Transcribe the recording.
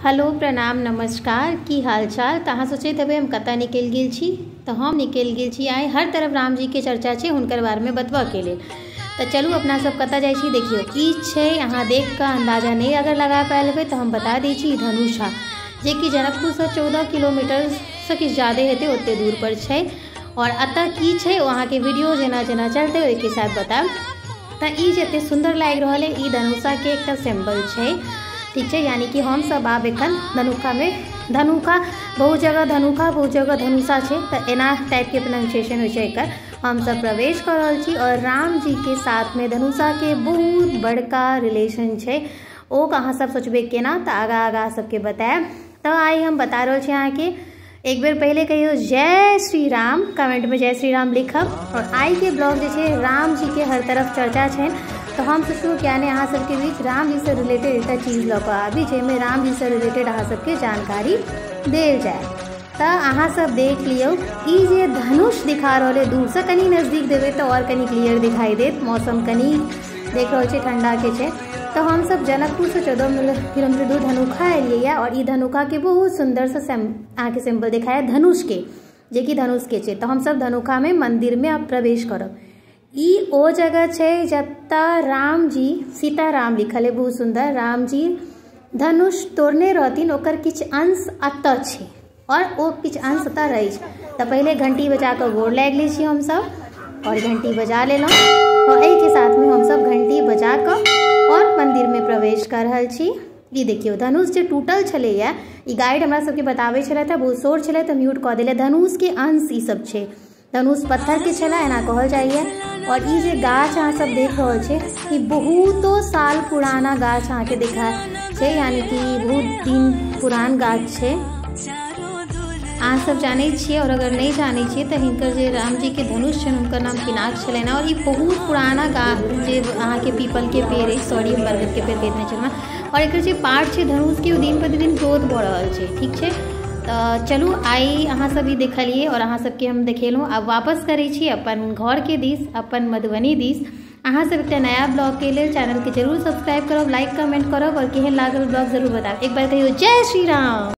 Hello प्रणाम नमस्कार की हाल चाल। तो अहाँ सोचैत हेबै हम कतऽ निकलि गेल छी। तो हम निकलि गेल छी आइ हर तरफ राम जी के चर्चा छै हुनकर बारे में बतबऽ के लेल। तो चलू अपना सब कतऽ जाइ छी देखियौ की छै। अहाँ देख कऽ अंदाजा नहीं अगर लगा पायल हेबै तो हम बता दै छी। धनुषा जे कि जनकपुर से 14 किलोमीटर से किछु ज्यादे हेतै ओते दूर पर छै। और अतऽ की छै ओ अहाँ के वीडियो जेना जेना चलतै ओहिके साथ बतायब। तो ई जते सुंदर लागि रहल है ई धनुषा के एकटा सिंबल छै, ठीक है। यानी कि हम सब आब एखन धनुखा में धनुखा बहुत जगह धनुखा बहुत जगह धनुषा छै। तो एना टाइप के प्रोनाउंसिएशन होइ छै एकर। हम सब प्रवेश कर रहल छी और राम जी के साथ में धनुषा के बहुत बड़का रिलेशन छै। ओ अहाँ सब सोचबे केना तो आगा आगा सबके बतायब। तो आई हम बता रहल छी अहाँ के। एक बेर पहले कहियो जय श्री राम, कमेंट में जय श्री राम लिखब। और आई के ब्लॉग जे छै राम जी के हर तरफ चर्चा छै। तो हम सोचलहुँ कि यानी अहाँ सबके बीच राम जी से रिलेटेड एक चीज लऽ कऽ आबी जाहिमे राम जी से रिलेटेड अहाँ सबके जानकारी देल जाए। तो अहाँ सब देख लियौ ई जे धनुष दिखा रहल है दूर से, कनी नजदीक देबै तो और कनी क्लियर दिखाई देत। मौसम कनी देख रहल छै ठंडा के छै। तो हम सब जनकपुर से 14 किलोमीटर दूर धनुखा एलियै और ई धनुखा के बहुत सुंदर से अहाँ के सिंबल दिखाया धनुष के, जे कि धनुष के छै। तो हम सब धनुखा में मंदिर में अब प्रवेश करब। ई ओ जगह छै जतऽ राम जी सीताराम लिखल है बहुत सुंदर। राम जी धनुष तोड़ने रहथिन ओकर किछु अंश अतऽ छै और ओ किछु अंश अतऽ रहै छै। तो पहले घंटी बजा कऽ गोर लागि लै छी हम सब और घंटी बजा लेलहुँ। और एहि के साथ में हम सब घंटी बजा कऽ और मंदिर में प्रवेश कर रहल छी। ई देखियौ धनुष जे टूटल छलैया ई गाइड हमरा सबके बताबै छलथि है, बहुत शोर छलै तो म्यूट कऽ देलै। धनुष के अंश ई सब छै, धनुष पत्थर के छला एना कहल जाइए। और ई जे गाछ अहाँ सब देख रहल छै ई बहुतो साल पुराना गाछ अहाँ के देखा छै, यानी कि बहुत दिन पुरान गाछ छै। अहाँ सब जानै छियै और अगर नहीं जानै छियै तो हिनकर जे राम जी के धनुष छनि हुनकर नाम पिनाक छलनि। और ई बहुत पुराना गाछ जे अहाँ के पीपल के पेड़ है, सॉरी हम बरगद के पेड़ कहने छलहुँ। और एकर जे पार्ट छै धनुष के दिन प्रतिदिन ग्रोथ भऽ रहल छै, ठीक छै। तो चलू आई अहाँ सब ई देखलिए और अहाँ सबके हम देखेलहुँ। अब वापस करै छी अपन घर के दिस, अपन मधुबनी दिस। अहाँ सब एकटा नया ब्लॉग के लेल चैनल के जरूर सब्सक्राइब करब, लाइक कमेंट करब और केहन लागल ब्लॉग जरूर बतायब। एक बार कहियो जय श्री राम।